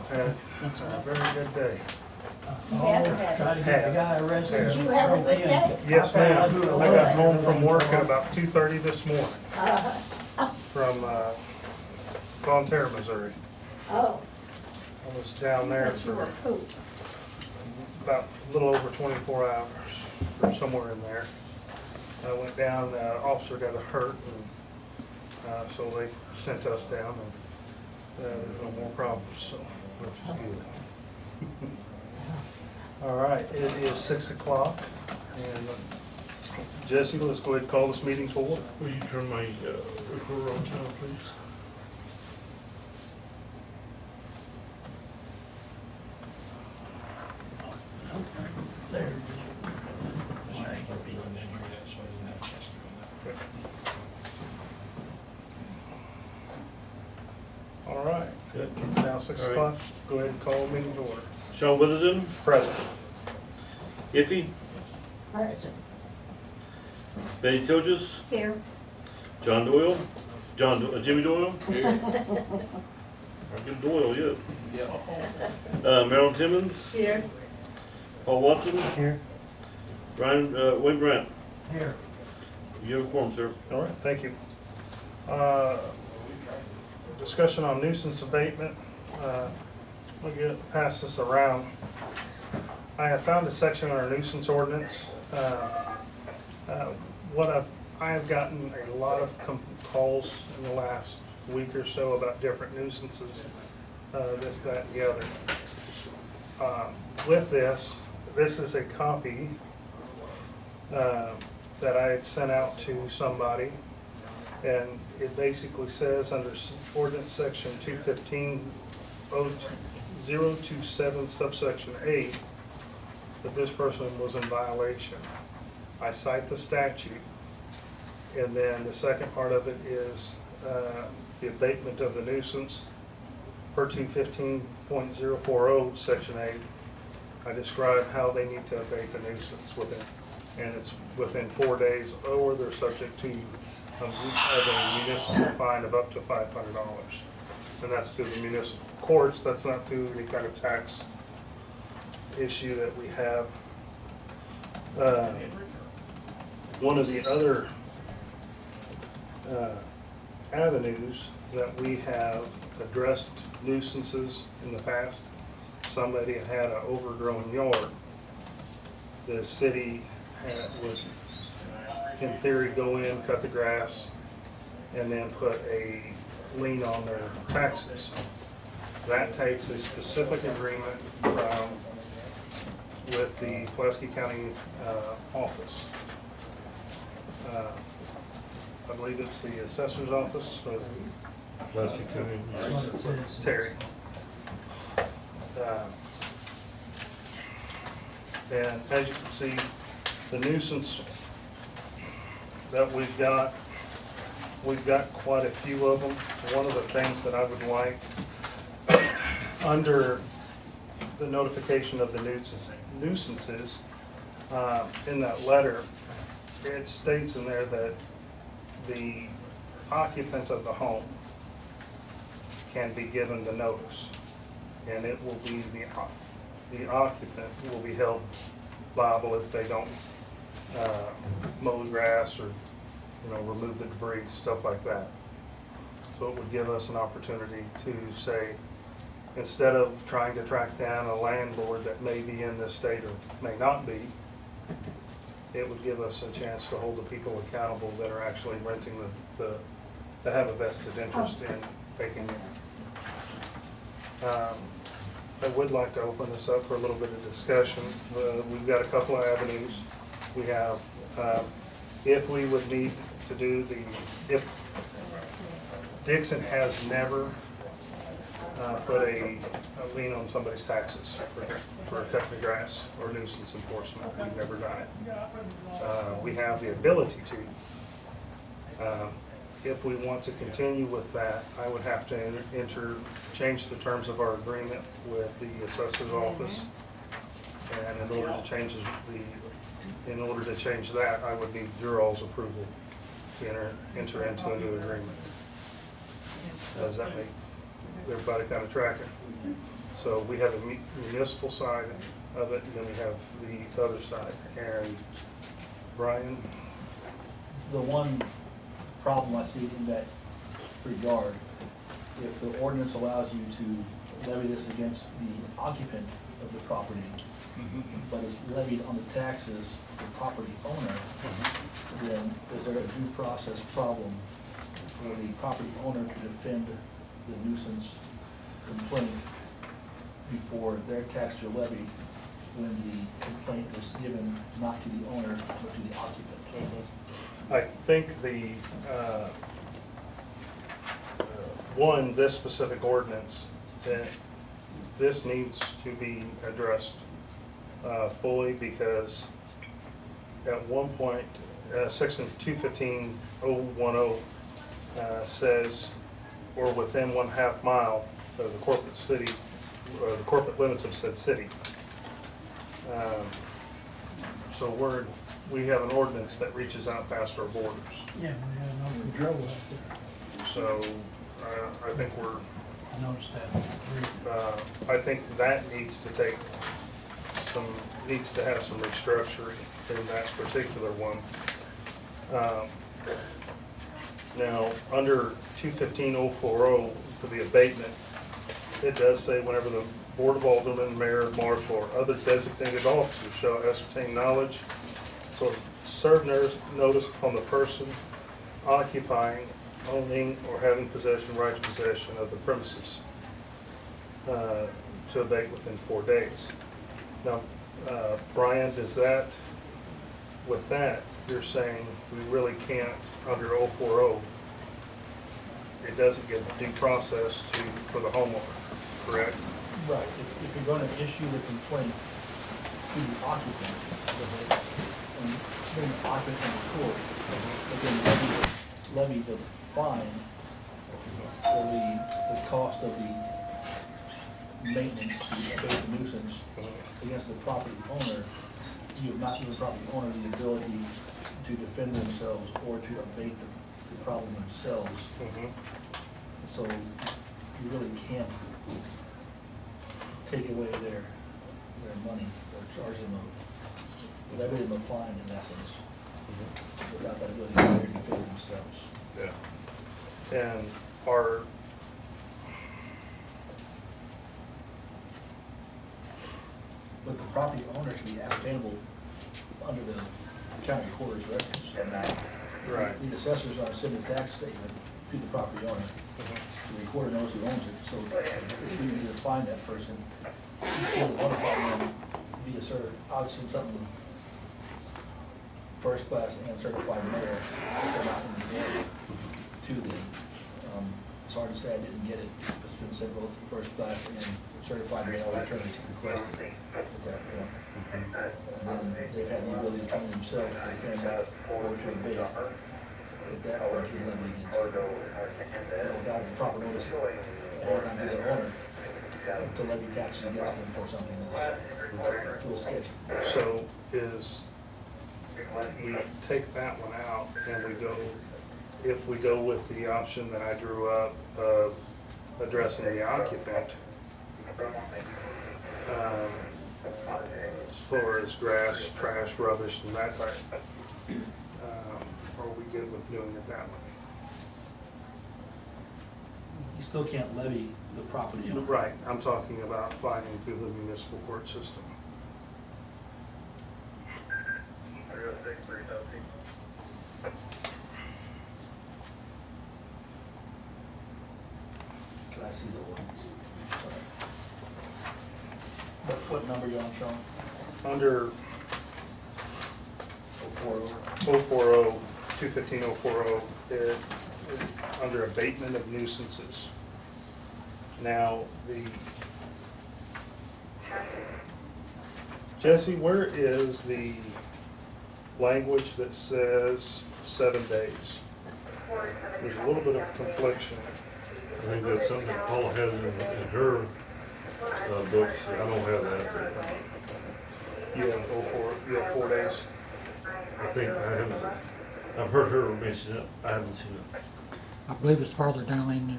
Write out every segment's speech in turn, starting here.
had a very good day. Yeah. Try to get the guy arrested. Did you have a good day? Yes, I ma'am. found out who I it got was. home from work at about 2:30 this morning from Von Terre, Missouri. Oh, I was down there you were for poop. about a little over 24 hours, or somewhere in there. I went down, officer got hurt, and so they sent us down, and there's no more problems, so, which is good. All right, it is 6 o'clock, and Jesse, let's go ahead and call this meeting to order. Will you turn my recorder on now, please? There. All right, good. It's now 6 All right. o'clock. Go ahead and call the meeting to order. Sean Witherden, Present. Iffy, Person. Betty Tilges, Here. John Doyle, Jimmy Doyle. Here. I'll get Doyle yet. Marilyn Timmons, Here. Paul Watson, Here. Wayne Grant. Here. You have a form, sir. All right, thank you. Discussion on nuisance abatement. We'll pass this around. I have found a section in our nuisance ordinance. I have gotten a lot of calls in the last week or so about different nuisances, this, that, and the other. With this is a copy that I had sent out to somebody, and it basically says under ordinance section 215.027 subsection 8 that this person was in violation. I cite the statute, and then the second part of it is the abatement of the nuisance per 215.040 section 8. I describe how they need to abate the nuisance within, and it's within 4 days, or they're subject to a municipal fine of up to $500. And that's through the municipal courts. That's not through any kind of tax issue that we have. One of the other avenues that we have addressed nuisances in the past, somebody had an overgrown yard. The city would, in theory, go in, cut the grass, and then put a lien on their taxes. That takes a specific agreement with the Pulaski County office. I believe it's the assessor's office, or Pulaski County. That's what it says. Terry. And as you can see, the nuisance that we've got quite a few of them. One of the things that I would like, under the notification of the nuisances, in that letter, it states in there that the occupant of the home can be given the notice, and it will be the occupant will be held liable if they don't mow the grass or remove the debris, stuff like that. So it would give us an opportunity to say, instead of trying to track down a landlord that may be in this state or may not be, it would give us a chance to hold the people accountable that are actually renting that have a vested interest in making it. I would like to open this up for a little bit of discussion. We've got a couple of avenues. We have, if we would need to do if Dixon has never put a lien on somebody's taxes for cutting the grass or nuisance enforcement. We've never done it. We have the ability to. If we want to continue with that, I would have to change the terms of our agreement with the assessor's office. And in order to change that, I would need your all's approval to enter into a new agreement. Does that make everybody kind of tracking? So we have a municipal side of it, and then we have the other side. And Brian? The one problem I see in that regard, if the ordinance allows you to levy this against the occupant of the property, but it's levied on the taxes of the property owner, then is there a due process problem for the property owner to defend the nuisance complaint before their taxes are levied when the complaint was given not to the owner, but to the occupant? I think this specific ordinance, that this needs to be addressed fully, because at one point, section 215.010 says, or within 1/2 mile of the corporate city, or the corporate limits of said city. So we have an ordinance that reaches out past our borders. Yeah, we have no control out there. So I think I noticed that. I think that needs to have some restructuring in that particular one. Now, under 215.040 for the abatement, it does say whenever the Board of Aldermen, Mayor, Marshal, or other designated officers shall ascertain knowledge, so serve notice upon the person occupying, owning, or having possession, right to possession of the premises to abate within 4 days. Now, Brian, does that, with that, you're saying we really can't, under 040, it doesn't give due process for the homeowner, correct? Right, if you're gonna issue the complaint to the occupant, and bring the occupant to court, again, levy the fine for the cost of the maintenance to abate the nuisance against the property owner, you have not given the property owner the ability to defend themselves or to abate the problem themselves. So you really can't take away their money or charge them whatever them a fine in essence, without that ability to defend themselves. Yeah. And our, But the property owner should be ascertainable under the county recorder's records. right. The assessors are sending a tax statement to the property owner. The recorder knows who owns it, so it's easy to find that person. You can notify them via obviously something first class and certified mail if they're not in the area to them. It's hard to say I didn't get it. It's been sent both first class and certified mail returns requested at that point. And then they've had the ability to come themselves to defend or to abate at that point to levy against them. Without the proper notice, ahead of time to their owner, to levy taxes against them for something that's a little sketchy. So we take that one out and if we go with the option that I drew up of addressing the occupant, as far as grass, trash, rubbish, and that type, are we good with doing it that way? You still can't levy the property owner. Right, I'm talking about fighting through the municipal court system. Can I see the ordinance? Sorry. What number you on, Sean? Under 040? 040, 215.040, under abatement of nuisances. Now, Jesse, where is the language that says 7 days? There's a little bit of confliction. I think that's something that Paula has in her books. I don't have that. You have 4 days? I think I've heard her mention it. I haven't seen it. I believe it's farther down in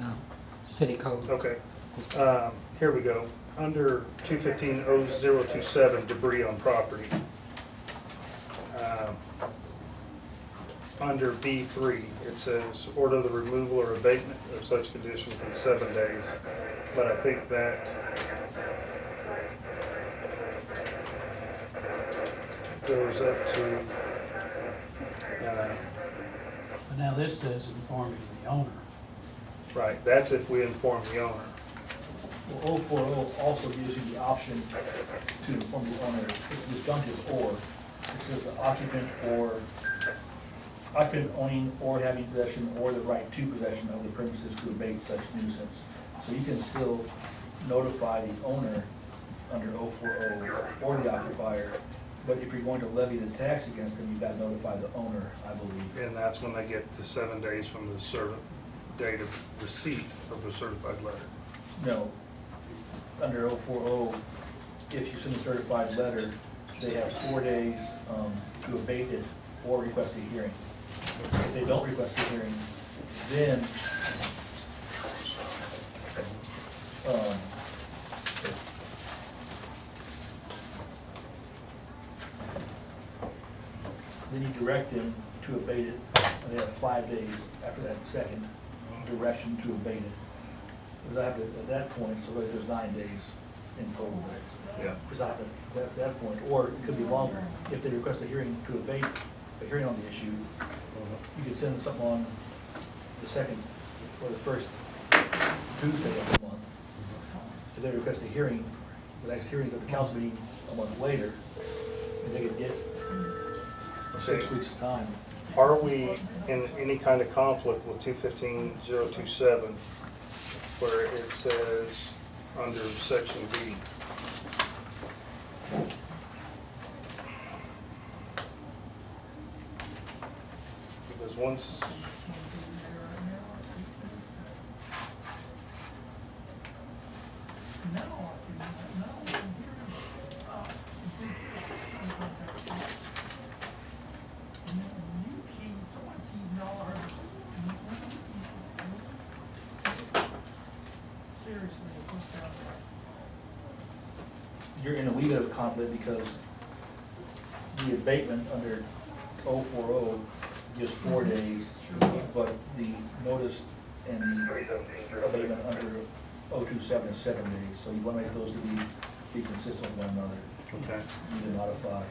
city code. Okay. here we go, under 215-0027, debris on property. Under B3, it says, order the removal or abatement of such condition within 7 days. But I think that goes up to, But now this says informing the owner. right, that's if we inform the owner. Well, 040 also gives you the option to inform the owner, it's disjunctive or, it says the occupant owning or having possession or the right to possession of the premises to abate such nuisance. So you can still notify the owner under 040 or the occupier, but if you're going to levy the tax against them, you've got to notify the owner, I believe. And that's when they get the 7 days from the date of receipt of the certified letter. No, under 040, if you send a certified letter, they have 4 days to abate it or request a hearing. If they don't request a hearing, then then you direct them to abate it, and they have 5 days after that second direction to abate it. Because I have to, at that point, so really there's 9 days in total. Yeah. Precisely at that point, or it could be longer. If they request a hearing to abate, a hearing on the issue, you could send something on the second or the first Tuesday of the month. If they request a hearing, the next hearing is at the council meeting a month later, and they could get 6 weeks' time. Are we in any kind of conflict with 215-027 where it says under section B? Because once, You're in a wee bit of conflict because the abatement under 040 gives 4 days, but the notice and the abatement under 027 is 7 days. So you want to make those to be consistent with one another. okay, You need to modify.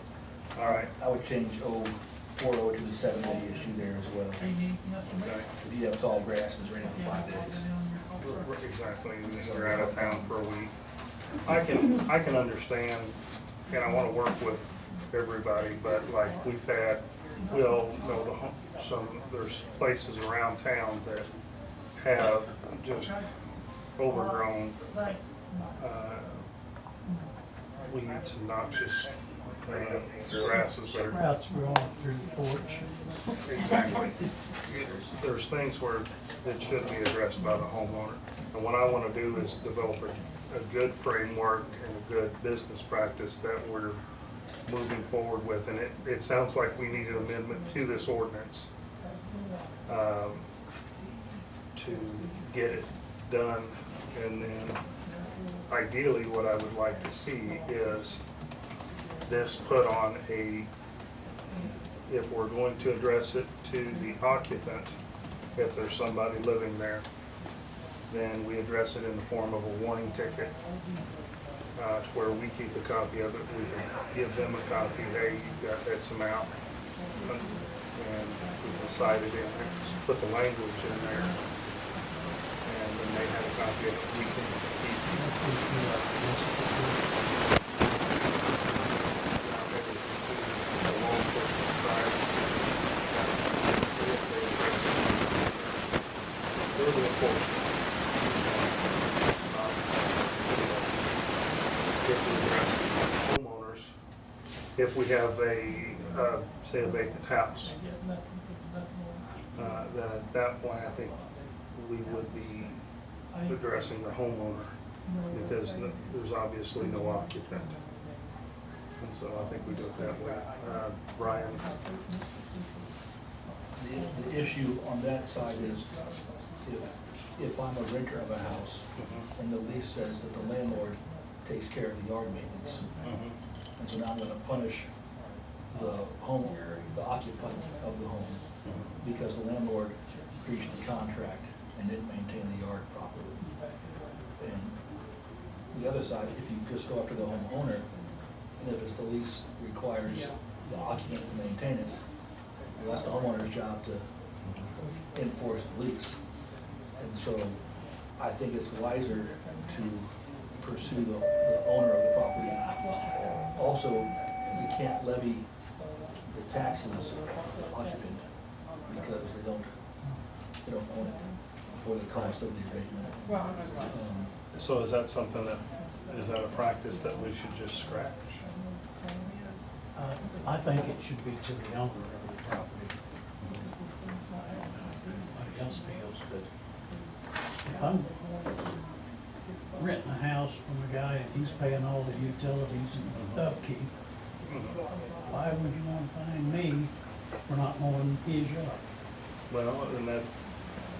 all right, I would change 040 to the 7-day issue there as well. okay. If you have tall grasses raining for 5 days. Exactly, and you're out of town for a week. I can understand, and I wanna work with everybody, but like we all know there's places around town that have just overgrown, weeds and noxious, grasses that are. Sprouts growing through the porch. Exactly. There's things where it should be addressed by the homeowner. And what I want to do is develop a good framework and a good business practice that we're moving forward with. And it sounds like we need an amendment to this ordinance to get it done. And then ideally, what I would like to see is this put on if we're going to address it to the occupant, if there's somebody living there, then we address it in the form of a warning ticket, to where we keep a copy of it. We can give them a copy, hey, you've got X amount, and we can cite it in there, put the language in there, and then they have a copy of it, we can keep. The law enforcement side, see if they address it. They're the enforcement. It's not, if we address homeowners, if we have say a vacant house, then at that point, I think we would be addressing the homeowner, because there's obviously no occupant. And so I think we do it that way. Brian? The issue on that side is if if I'm a renter of a house and the lease says that the landlord takes care of the yard maintenance, and so now I'm gonna punish the the occupant of the home because the landlord breached the contract and didn't maintain the yard properly. And the other side, if you just go after the homeowner, and if it's the lease requires the occupant to maintain it, well, that's the homeowner's job to enforce the lease. And so I think it's wiser to pursue the owner of the property. Also, you can't levy the taxes on the occupant because they don't own it for the cost of the abatement. So is that something is that a practice that we should just scratch? I think it should be to the owner of the property. Nobody else feels, but if I'm renting a house from a guy and he's paying all the utilities and upkeep, why would you want to fine me for not mowing his yard? Well, and that,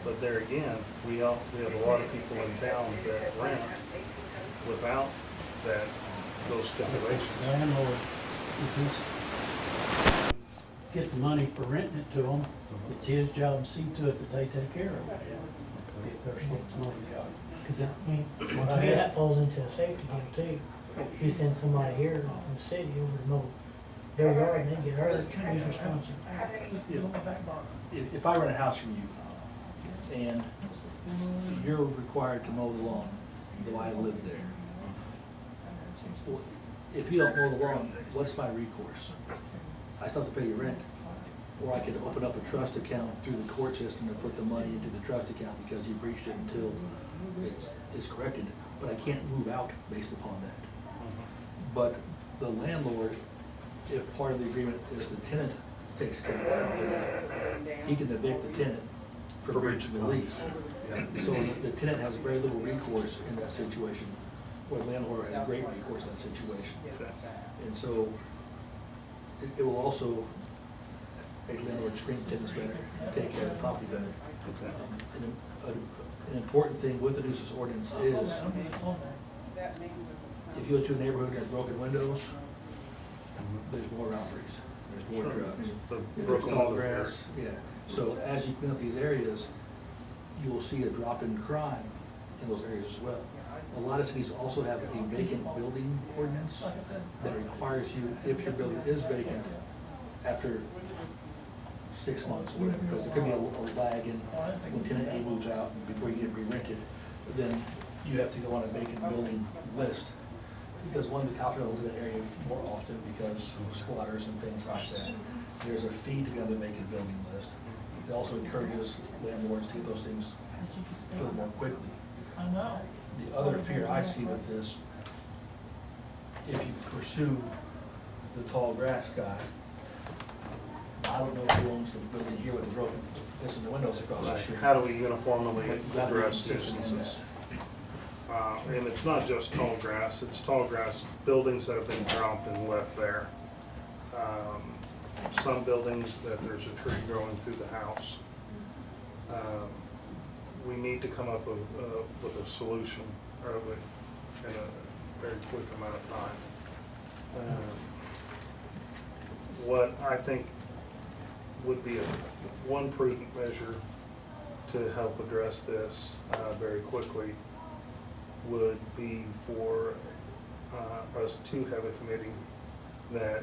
but there again, we have a lot of people in town that rent without those stipulations. The landlord, if he's get the money for renting it to them, it's his job to see to it that they take care of it. If they're supposed to mow the yard. Cause to me, that falls into a safety game too. If you send somebody here from the city over to mow their yard and they get hurt, who's responsible? If I rent a house from you and you're required to mow the lawn, though I live there, if you don't mow the lawn, what's my recourse? I still have to pay your rent. Or I could open up a trust account through the court system and put the money into the trust account because you breached it until it's corrected. But I can't move out based upon that. But the landlord, if part of the agreement is the tenant takes care of it, he can evict the tenant for breach of the lease. So the tenant has very little recourse in that situation, where the landlord has great recourse in that situation. And so it will also make landlords screen tenants better, take care of the property better. An important thing with the nuisance ordinance is, if you go to a neighborhood and there's broken windows, there's more robberies, there's more Sure. drugs. The There's broken tall windows. grass, yeah. So as you clean up these areas, you will see a drop in crime in those areas as well. A lot of cities also have a vacant building ordinance that requires you, if your building is vacant, after 6 months or whatever, because there could be a lag in when tenant A moves out and before you get re-rented, then you have to go on a vacant building list. Because one of the cops will do that area more often because of squatters and things like that. There's a fee to be on the vacant building list. It also encourages landlords to get those things filled more quickly. The other fear I see with this, if you pursue the tall grass guy, I don't know who owns the building here with the broken, missing the windows across the street. How do we uniformly address nuisances? And it's not just tall grass, it's tall grass buildings that have been dropped and left there. Some buildings that there's a tree growing through the house. We need to come up with a solution early in a very quick amount of time. What I think would be one prudent measure to help address this very quickly would be for us to have a committee that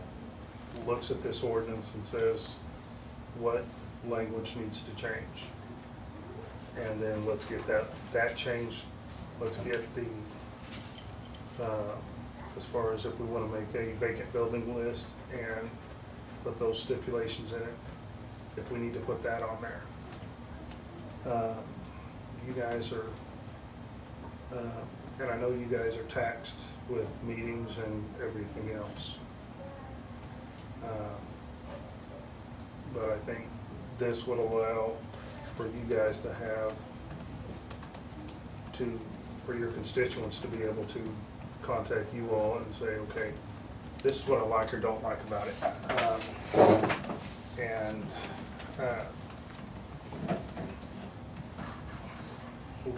looks at this ordinance and says what language needs to change. And then let's get that changed. Let's get the, as far as if we want to make a vacant building list and put those stipulations in it, if we need to put that on there. You guys are, and I know you guys are taxed with meetings and everything else. But I think this would allow for you guys to have for your constituents to be able to contact you all and say, okay, this is what I like or don't like about it.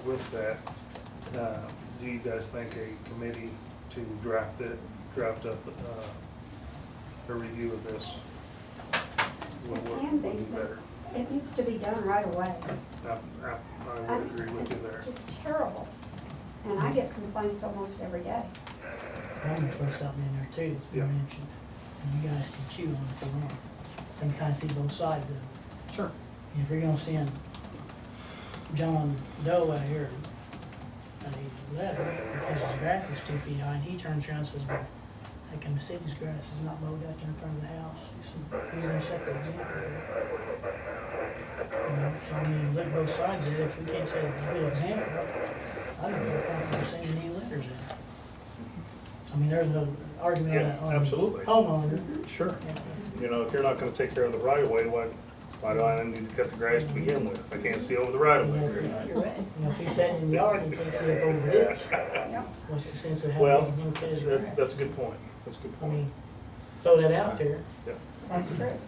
with that, do you guys think a committee to draft up a review of this would It work, can would be, be better? It needs to be done right away. I would agree with you there. It's just terrible. And I get complaints almost every day. I'm gonna throw something in there too that's Yeah. been mentioned, and you guys can chew on it if you want. So you can kinda see both sides of it. Sure. And if you're gonna send John Doe out here a letter because his grass is 2 feet high, and he turns around and says, well, how come the city's grass is not mowed out there in front of the house? He said, he's gonna set the example. You know, so I mean, look both sides of it. If we can't set a good example, I don't feel comfortable sending any letters in. I mean, there's no argument on Yeah, that, on absolutely. homeowner. Sure. Yeah. You know, if you're not gonna take care of the right of way, why do I need to cut the grass to begin with? I can't see over the right of way. You're right. You know, if he's sitting in the yard and can't see up over the ditch, Yep. what's the sense of Well, having him cut his grass? That's a good point. That's a good I point. mean, throw that out there. Yeah. That's true.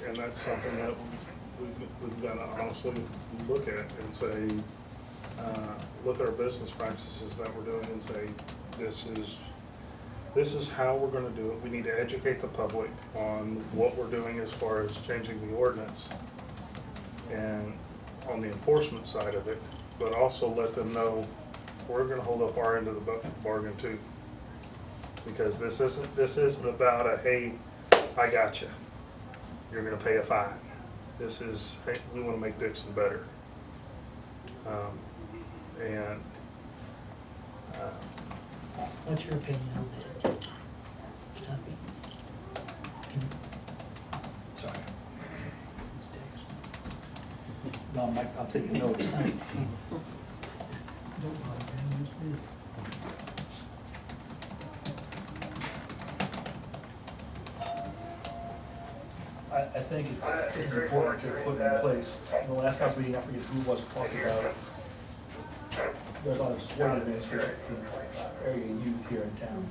And that's something that we've got to honestly look at and say, look at our business practices that we're doing and say, this is how we're gonna do it. We need to educate the public on what we're doing as far as changing the ordinance and on the enforcement side of it, but also let them know we're gonna hold up our end of the bargain too. Because this isn't about a, hey, I got you. You're gonna pay a fine. This is, hey, we wanna make Dixon better. And, What's your opinion on that? Stumpy? Sorry. No, I'm taking notes. Don't bother him, he's busy. I think it's important to put in place, in the last council meeting, I forget who was talking about it. There's a lot of sporting events for area youth here in town.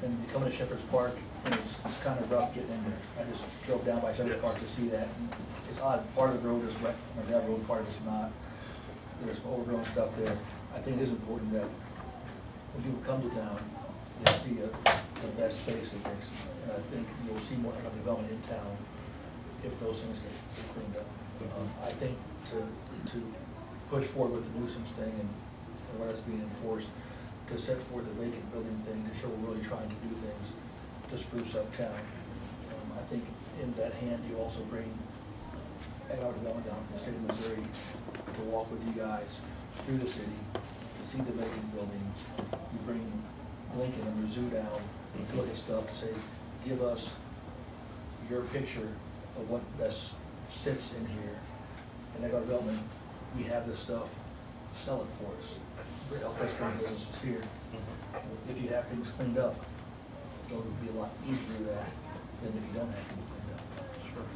And you come into Shepherd's Park, and it's kind of rough getting in there. I just drove down by Shepherd's Park to see that. And it's odd, part of the road is wet, or that road, part of it's not. There's overgrown stuff there. I think it is important that when people come to town, they see the best face of Dixon. And I think you'll see more economic development in town if those things get cleaned up. I think to push forward with the nuisance thing and where it's being enforced, to set forth a vacant building thing, to show we're really trying to do things to spruce up town. I think in that hand, you also bring economic development down from the state of Missouri to walk with you guys through the city, to see the vacant buildings. You bring Lincoln and Mizzou down to look at stuff, to say, give us your picture of what best sits in here. In economic development, we have this stuff, sell it for us. Help us bring businesses here. If you have things cleaned up, it'll be a lot easier to do that than if you don't have things cleaned up. sure.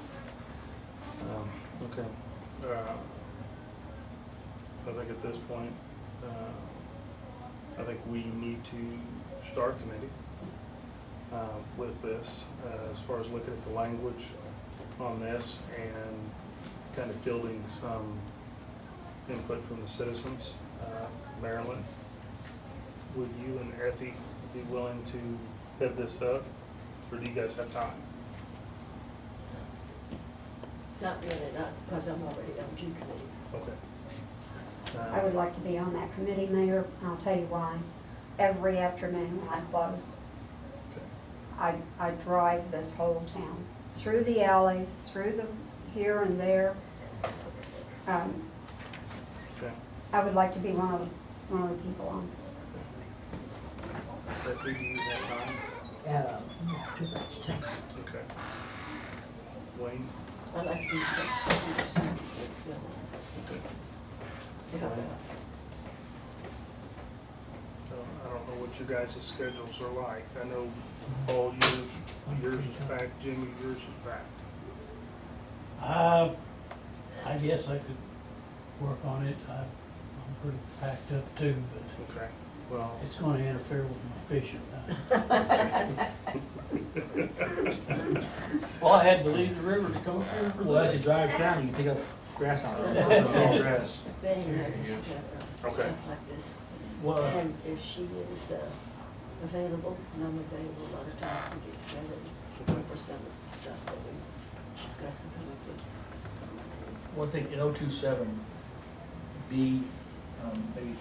Okay. I think at this point, I think we need to start a committee with this, as far as looking at the language on this and kind of building some input from the citizens. Marilyn, would you and Effie be willing to head this up, or do you guys have time? Not really, not, because I'm already on 2 committees. Okay. I would like to be on that committee, Mayor. I'll tell you why. Every afternoon when I close, Okay. I drive this whole town, through the alleys, through the here and there. Okay. I would like to be one of the people on. Effie, do you have time? Too much time. Okay. Wayne? I'd like to do something. Okay. To help out. I don't know what your guys' schedules are like. I know Paul, yours is packed, Jimmy, yours is packed. I guess I could work on it. I'm pretty packed up too, but Okay. Well, it's gonna interfere with my fishing. Well, I had to leave the river to come up here for Well, as you this. drive down, you pick up grass on it. It's grass. Betty and I put together Okay. stuff like this. Well, And if she is available, and I'm available, a lot of times we get together and work for some of the stuff that we discuss and come up with some ideas. one thing, in 027, B, maybe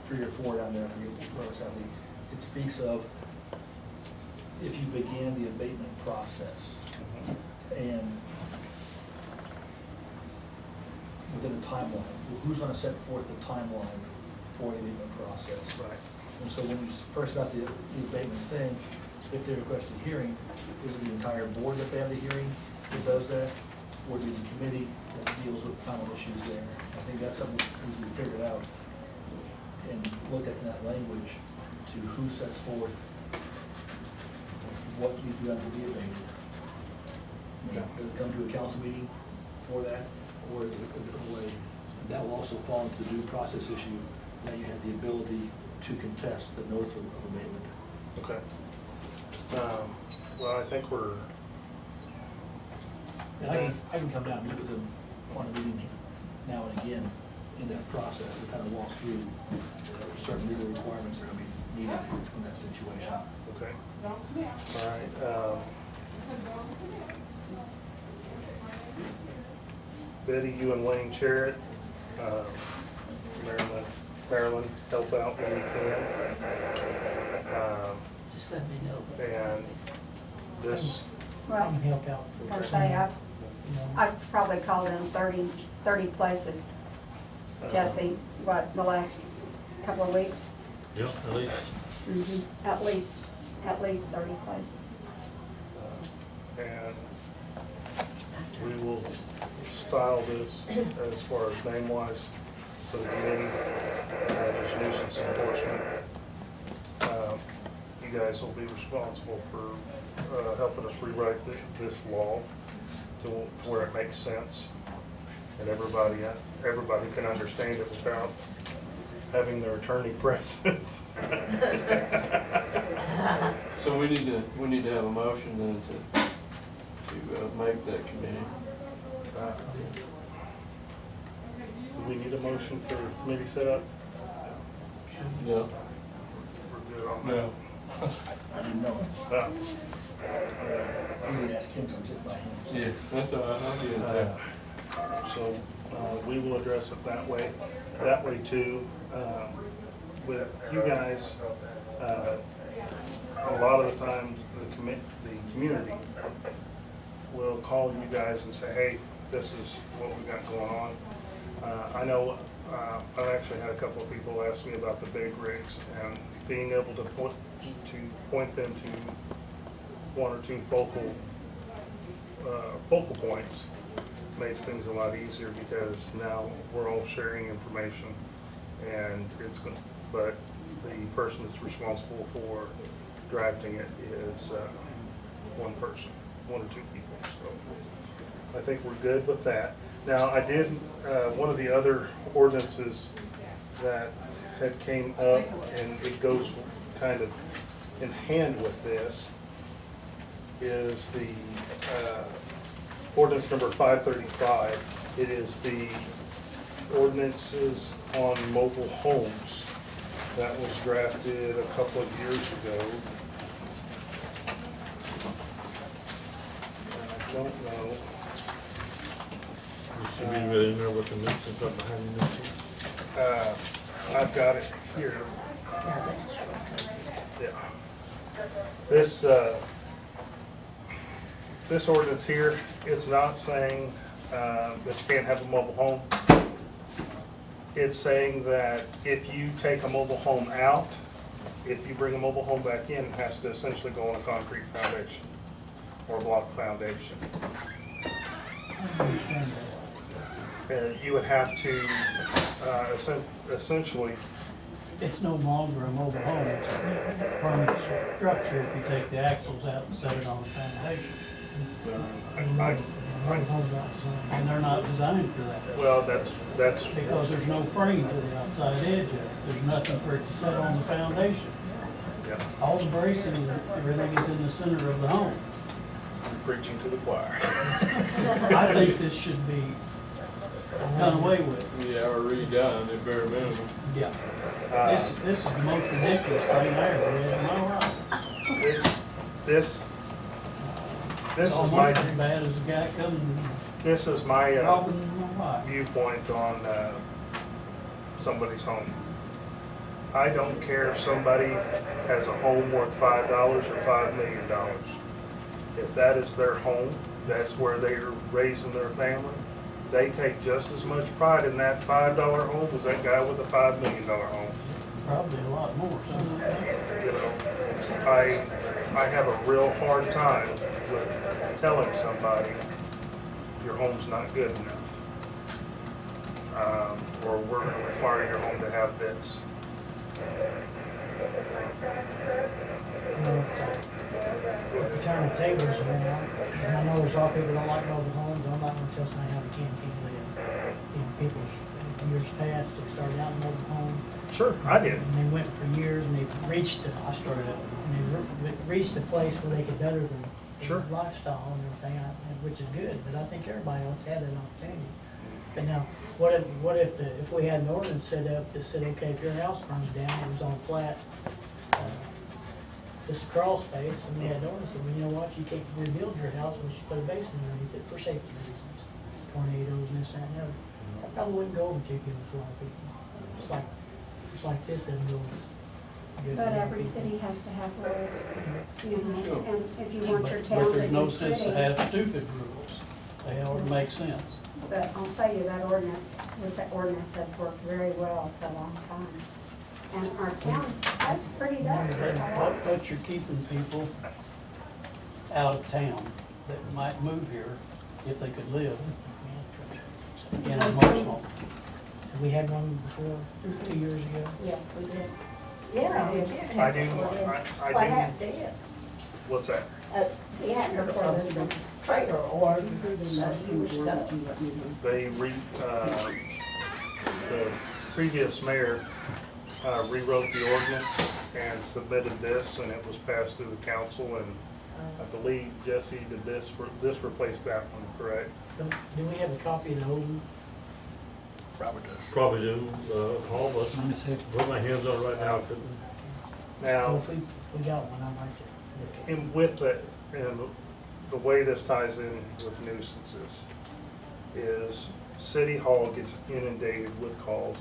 3 or 4 down there, I forget where it's at, it speaks of if you began the abatement process and within a timeline, who's gonna set forth the timeline for the abatement process? Right. And so when you first got the abatement thing, if they request a hearing, is it the entire board that they have the hearing that does that? Or is it the committee that deals with final issues there? I think that's something that needs to be figured out and look at in that language to who sets forth what needs to be done to be abated. Yeah. Does it come to a council meeting for that, or is it a different way? That will also fall into the due process issue, that you have the ability to contest the notice of abatement. Okay. Well, I think we're, And I can come down and meet with them on a meeting now and again in that process to kind of walk through certain legal requirements that will be needed in that situation. okay. All right. Betty, you and Wayne chair it. Marilyn, help out when you can. Just let me know when it's And happening. This, I Well, can help out. per se, You know. I've probably called in 30 places, Jesse, what, the last couple of weeks? Yeah, at least. At least 30 places. and we will style this as far as name-wise for the committee, just nuisance enforcement. You guys will be responsible for helping us rewrite this law to where it makes sense and everybody can understand it without having their attorney present. So we need to have a motion then to make that committee. Do we need a motion for committee setup? Yeah. We're good on that. No. I didn't know it. I really asked him to sit by him. So. Yeah, that's all right, I'll get that. So we will address it that way. That way too, with you guys, a lot of the times the community will call you guys and say, hey, this is what we got going on. I know I've actually had a couple of people ask me about the big rigs and being able to point them to 1 or 2 focal points makes things a lot easier because now we're all sharing information and but the person that's responsible for drafting it is one person, 1 or 2 people. So I think we're good with that. Now, I did, one of the other ordinances that had came up, and it goes kind of in hand with this, is the ordinance number 535. It is the ordinances on mobile homes that was drafted a couple of years ago. And I don't know. You should be really in there with the nuisance up behind the nuisance. I've got it here. Yeah, that's Yeah. This ordinance here, it's not saying that you can't have a mobile home. It's saying that if you take a mobile home out, if you bring a mobile home back in, it has to essentially go on a concrete foundation or a block foundation. I understand that. You would have to essentially, It's no longer a mobile home, it's a permanent structure if you take the axles out and set it on the foundation. Mobile homes aren't designed. And they're not designed for that, well, that's, because there's no frame to the outside edge of it. There's nothing for it to set on the foundation. yeah, All the bracing, everything is in the center of the home. preaching to the choir. I think this should be done away with. Yeah, or redone at bare minimum. Yeah. Uh, This is the most ridiculous thing I ever read in my life. This It's is my, almost as bad as a guy coming this is my robbing my wife. viewpoint on somebody's home. I don't care if somebody has a home worth $5 or $5 million. If that is their home, that's where they're raising their family, they take just as much pride in that $5 home as that guy with a $5 million home. Probably a lot more, something like that. You know, I have a real hard time with telling somebody your home's not good enough. Or we're gonna require your home to have this. If you turn the tables around, and I know there's a lot of people that don't like mobile homes, I'm not gonna tell somebody how they can't live. You know, people, in years past, they started out in mobile home. Sure, I did. And they went for years, and they've reached the, I started out, and they've reached a place where they could better their Sure. lifestyle and everything, which is good, but I think everybody ought to have that opportunity. But now, what if we had an ordinance set up that said, okay, if your house burns down, it was on flat, just a crawl space, and we had an ordinance, and you know what, you can't rebuild your house unless you put a basement underneath it for safety reasons, tornadoes, and this, that, and the other. That probably wouldn't go over too good with a lot of people. It's like this doesn't go good with a But lot of every people. city has to have rules, you know, Sure. and if you want your town but to there's no be sense to pretty. have stupid rules. They ought to make sense. But I'll tell you, that ordinance has worked very well for a long time. And our town has pretty done. But you're keeping people out of town that might move here if they could live in a mobile home. Have we had one before, 2 years ago? Yes, we did. Yeah, we did I have do, one. I What do, happened to it? what's that? He had to put on some trailer or some huge stuff. They the previous mayor rewrote the ordinance and submitted this, and it was passed through the council, and I believe Jesse did this, replaced that one, correct? Do we have a copy of the old one? Robert does. Probably do, all of us, put my hands on it right now, couldn't. Now, Well, if we got one, I'd like to look at it. and with that, and the way this ties in with nuisances is City Hall gets inundated with calls.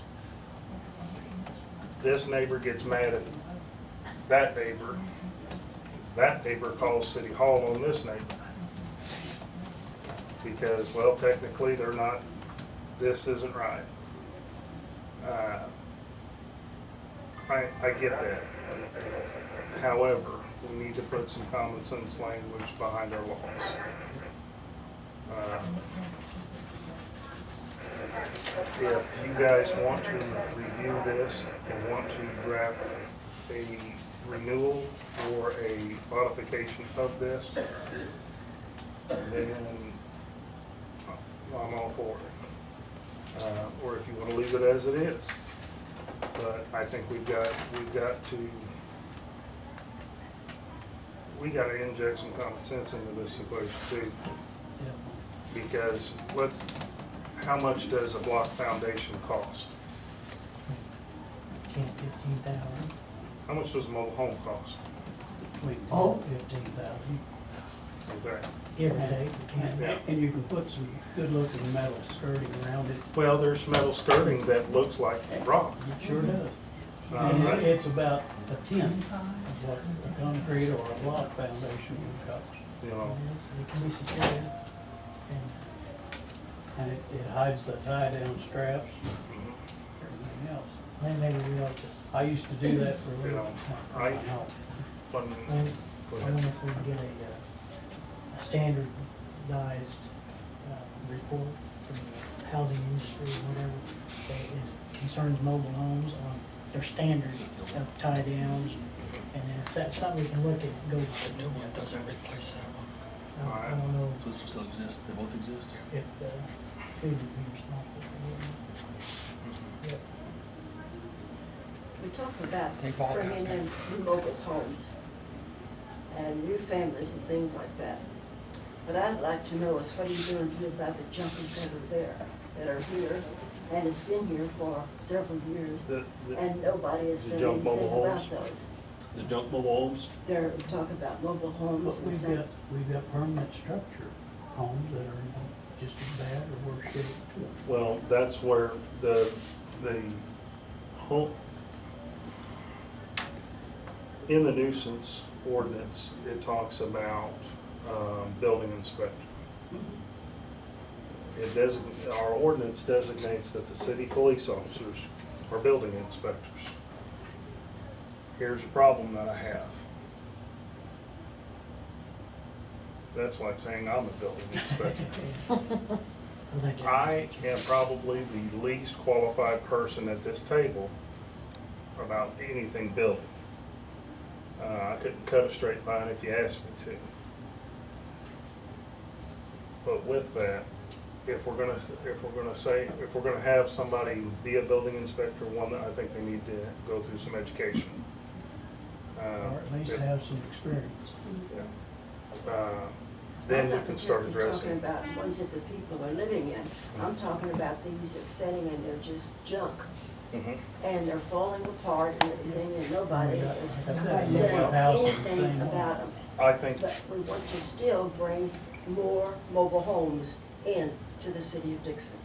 This neighbor gets mad at that neighbor. That neighbor calls City Hall on this neighbor. Because, well, technically, they're not, this isn't right. I get that. However, we need to put some common sense language behind our laws. If you guys want to review this and want to draft a renewal or a modification of this, then I'm all for it. Or if you want to leave it as it is. But I think we've got to inject some common sense into this equation too. Because how much does a block foundation cost? 10, 15,000. How much does a mobile home cost? Between Oh. 15,000. Okay. Give or take. Yeah. And you can put some good looking metal skirting around it. Well, there's metal skirting that looks like rock. It sure does. Uh, And I- it's about a tenth of what a concrete or a block foundation would cost. You know, It can be secured. And it hides the tie down straps, everything else. Maybe we ought to, I used to do that for a living. I- when, I go wonder ahead. if we can get a standardized report from the housing industry or whatever that concerns mobile homes on their standards of tie downs. And then if that's something we can look at, go. The new one doesn't replace that one. I don't know So it still exists, they both exist? if food would be responsible for it. Yep. We talk about They've all got bringing in new mobile homes and new families and things like that. But I'd like to know is what are you gonna do about the junkies that are there? that are here, and it's been here for several years, and nobody has The done junk mobile anything about homes? those. The junk mobile homes? They're talking about mobile homes But and saying, we've got permanent structure homes that are in just as bad or worse shape. Well, that's where the home, in the nuisance ordinance, it talks about, building inspector. Our ordinance designates that the city police officers are building inspectors. Here's a problem that I have. That's like saying I'm a building inspector. I think I am probably the least qualified person at this table about anything building. I couldn't cut a straight line if you asked me to. But with that, if we're gonna have somebody be a building inspector, one, I think they need to go through some education. Or at least have some experience. Then I'm you not can start particularly addressing. talking about ones that the people are living in. I'm talking about these that's sitting and they're just junk. Mhm. And they're falling apart and everything, and nobody Yeah, has like I said, done mobile houses the anything same way. about them. I think, But we want to still bring more mobile homes in to the city of Dixon.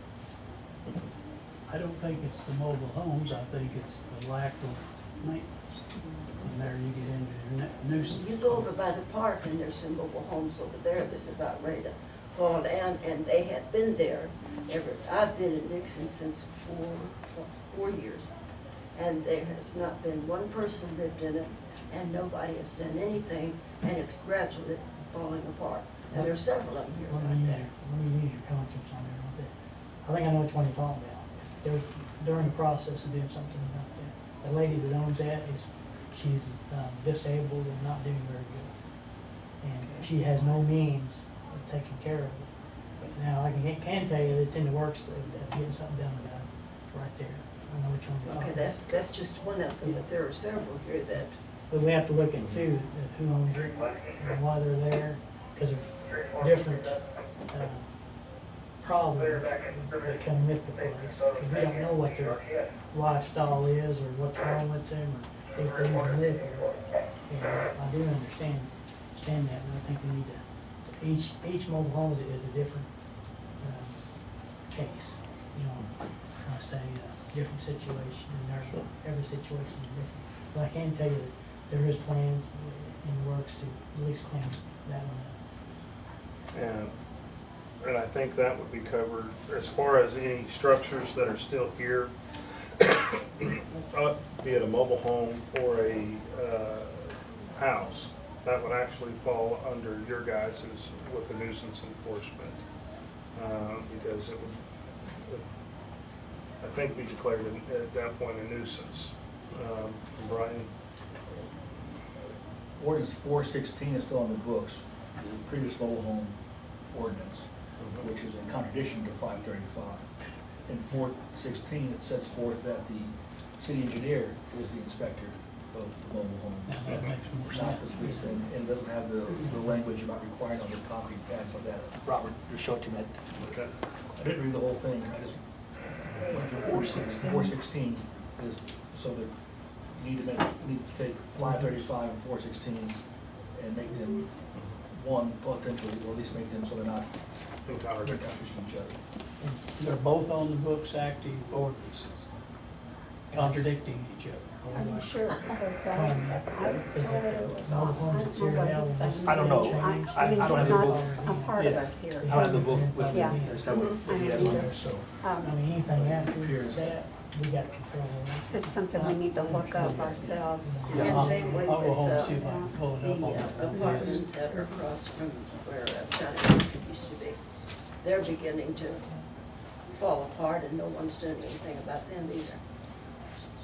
I don't think it's the mobile homes, I think it's the lack of maintenance. And there you get into nuisance. You go over by the park and there's some mobile homes over there that's about ready to fall down, and they have been there I've been in Dixon since four years. And there has not been one person lived in it, and nobody has done anything, and it's gradually falling apart. And there's several of them here Let right me there. use your conscience on it a little bit. I think I know which one you're talking about. They're during the process of doing something about that. The lady that owns that she's disabled and not doing very good. And she has no means of taking care of it. Now, I can tell you that it's in the works of getting something done about it, right there. I know which one you're talking Okay, about. that's just one of them, but there are several here that, But we have to look at too, at who owns it and why they're there, because there's different, problems that come with the place. Because we don't know what their lifestyle is, or what's wrong with them, or if they even live here. And I do understand that, and I think we need to, each mobile home is a different, case, you know, I say, different situation, and every situation is different. But I can tell you that there is plans in the works to at least clean that one up. and I think that would be covered as far as any structures that are still here, be it a mobile home or a house, that would actually fall under your guys' with the nuisance enforcement. Because it would, I think we declared it at that point a nuisance. Brian? Ordinance 416 is still on the books, the previous mobile home ordinance, which is in contradiction to 535. In 416, it sets forth that the city engineer is the inspector of the mobile home. Now, that makes more Not the sense. police, and it doesn't have the language about requiring on the concrete pads like that. Robert, just show it to me. Okay. I didn't read the whole thing, I just went through 416 is, so that you need to take 535 and 416 and make them one potentially, or at least make them so they're not In contradiction. contradicting each other. And they're both on the books active ordinances, contradicting each other. Are you sure? Because I was Says told that it was the off. mobile homes I that's don't here know what now he's will saying. just I don't know. change. I mean, I don't he's have the not book. a part of Yeah. us here. I don't have the book with me, Yeah. I just have what he has on there, so. I mean, anything after Appears. that, we got control of It's something we need to look up ourselves. Yeah, And I'll- same way I'll go with, home and see if I can pull it the up on the apartments that are across from where County Country used to be. They're beginning to fall apart, and no one's doing anything about them either.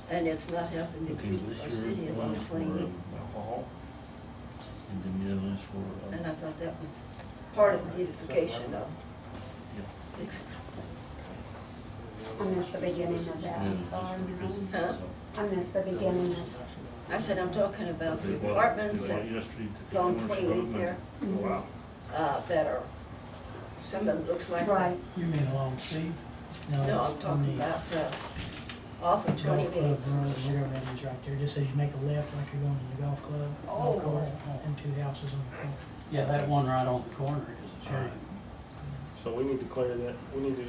And it's not helping the Okay, people this for year city along one is for 28. alcohol, and then the other is for, And I thought that was part of the beautification of yeah. Dixon. I missed the beginning of that, I'm sorry. Huh? I missed the beginning of, I said, I'm talking about the They bought- apartments they that bought yesterday to along take 28 there, Wow. that are, some of them looks like. right, You mean along C? No, I'm talking about, off of Golf 28th. Club Road, whatever that is right there, just as you make a left like you're going to the golf club. Oh. course, and two houses on the corner. Yeah, that one right on the corner is a shame. So we need to clear that, we need to,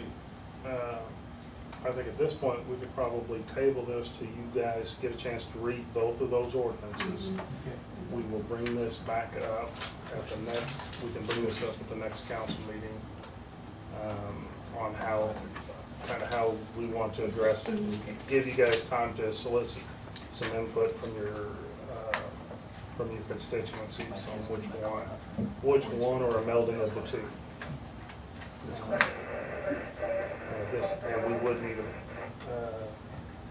I think at this point, we could probably table this to you guys get a chance to read both of those ordinances. Okay. We will bring this back up at the next, we can bring this up at the next council meeting, on how, kind of how we want to address it. Give you guys time to solicit some input from your constituencies on which one or a melding of the two. And we would need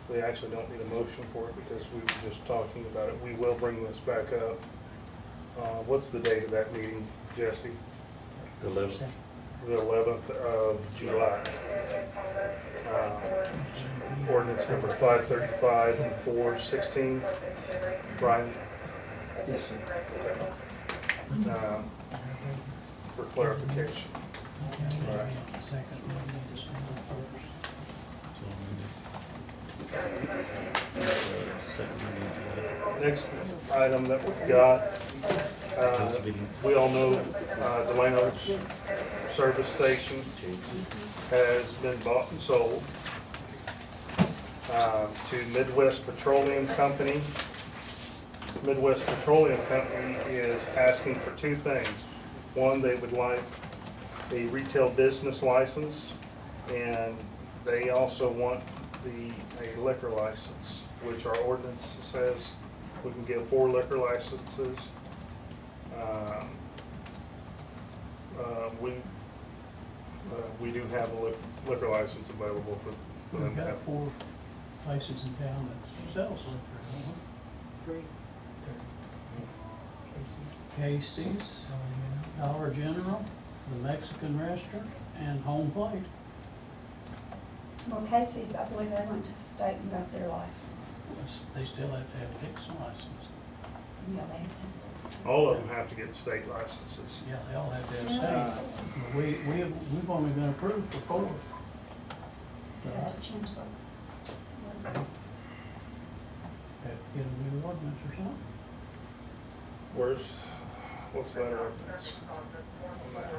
we actually don't need a motion for it because we were just talking about it. We will bring this back up. What's the date of that meeting, Jesse? The 11th. The 11th of July. Ordinance number 535 and 416. Brian, Yes, sir. for clarification. Right. Second one, this is first. Next item that we've got, we all know Delano's service station has been bought and sold to Midwest Petroleum Company. Midwest Petroleum Company is asking for two things. One, they would like a retail business license, and they also want a liquor license, which our ordinance says we can give 4 liquor licenses. We do have a liquor license available for them We've to got have. 4 places in town that sells liquor, don't we? Casey's, Dollar General, the Mexican Restaurant, and Home Plate. Well, Casey's, I believe they went to the state and got their license. They still have to have a Dixon license. Yeah, they have. All of them have to get state licenses. Yeah, they all have to have state. We've only been approved for 4. They have to change them. Have to get a new ordinance or something. What's that ordinance?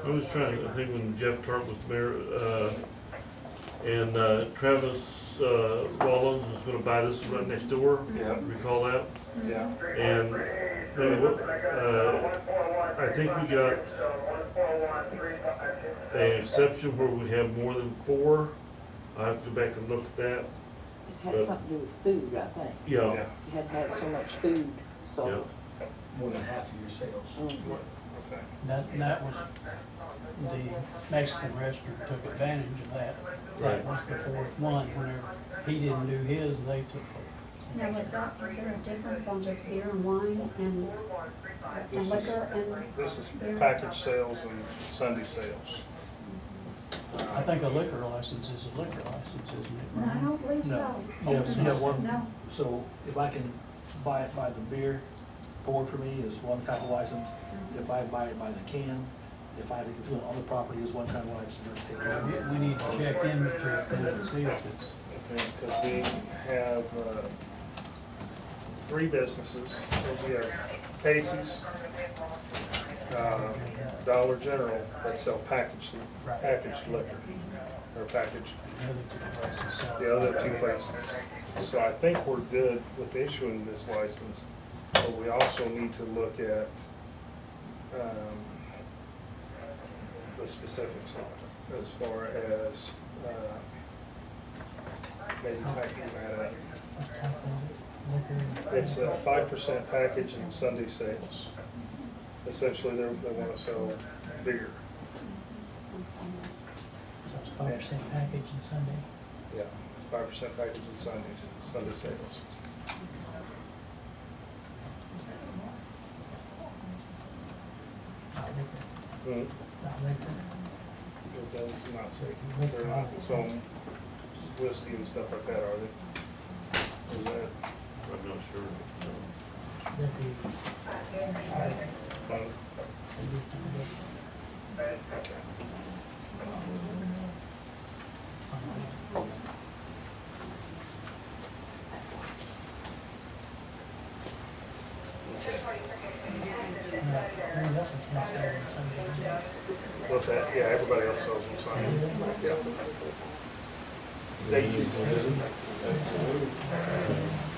I was trying, I think when Jeff Clark was the mayor, and Travis Rollins was gonna buy this right next door. Yeah. Recall that? Yeah. And I think we got an exception where we have more than 4. I have to go back and look at that. It had something to do with food, I think. Yeah, Yeah. You had to have so much food, yeah. so. More than half of your sales. Okay. That was, the Mexican restaurant took advantage of that. Right. That was the 4th one, whenever he didn't do his, they took it. Now, was there a difference on just beer and wine and This is- liquor and? This is beer? package sales and Sunday sales. I think a liquor license is a liquor license, isn't it? No, I don't believe No. so. You have one, No. so if I can buy it by the beer, poured for me is one kind of license. If I buy it by the can, if I think it's going on the property is one kind of license. We need to check into it and see if it's. Okay, because we have 3 businesses. We have Casey's, Dollar General that sell packaged liquor, or packaged, the other 2 places. So I think we're good with issuing this license, but we also need to look at the specifics of it, as far as maybe packing that up. It's a 5% package in Sunday sales. Essentially, they want to sell beer. So it's 5% package and Sunday. Yeah, 5% package in Sunday sales. Not liquor, not liquor. It does not say, they're not selling whiskey and stuff like that, are they? Is that, I'm not sure. That'd be, fun? that'd be something. What's that? Yeah, everybody else sells them signs. Yeah. Daisy.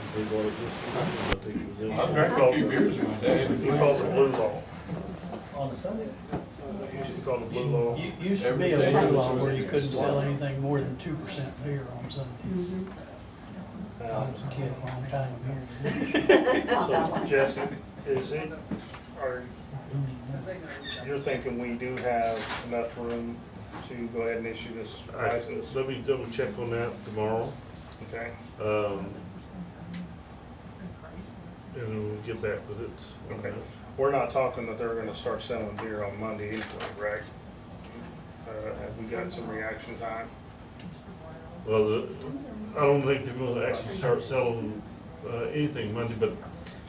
They bought it this year, I think it was this I year. drank a few beers with my dad. We call it Blue Law. On the Sunday? Used to call it Blue Law. Used to be a blue law where you couldn't sell anything more than 2% beer on Sunday. I was a kid a long time ago. So Jesse, is it, are, you're thinking we do have enough room to go ahead and issue this All right, license? let me double check on that tomorrow, Okay, and then we'll get back with it. on okay. that. We're not talking that they're gonna start selling beer on Monday anyway, right? Have we got some reaction time? Well, I don't think they're gonna actually start selling, anything Monday, but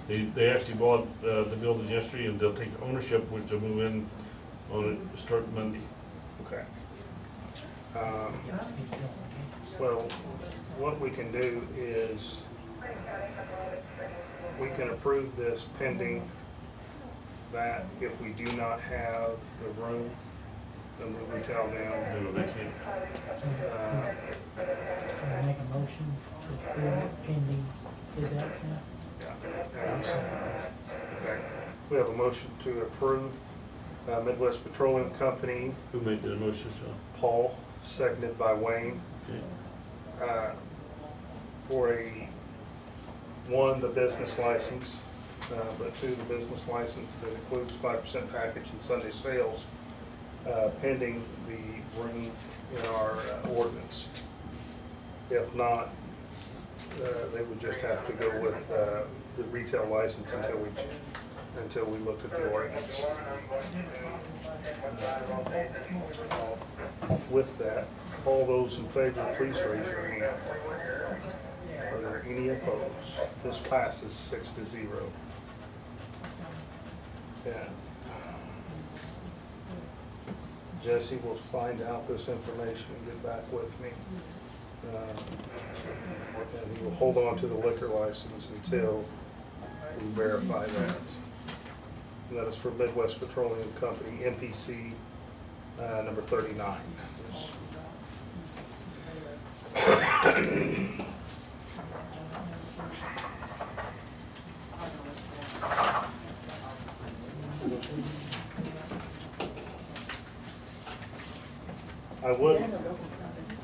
they actually bought, the building yesterday, and they'll take ownership, which they'll move in on it, start Monday. Okay. Well, what we can do is, we can approve this pending that if we do not have the room, then we will tell them, No, they can't. Can I make a motion to approve it pending his action? okay. We have a motion to approve Midwest Petroleum Company, Who made the motion, Sean? Paul, seconded by Wayne, Okay. for the business license, but two, the business license that includes 5% package and Sunday sales, pending the room in our ordinance. If not, they would just have to go with the retail license until we look at the ordinance. With that, all those in favor, please raise your hand. Are there any opposed? This passes 6-0. Yeah. Jesse will find out this information and get back with me. And he will hold on to the liquor license until we verify that. And that is for Midwest Petroleum Company, MPC number 39. I would, Is that a local company?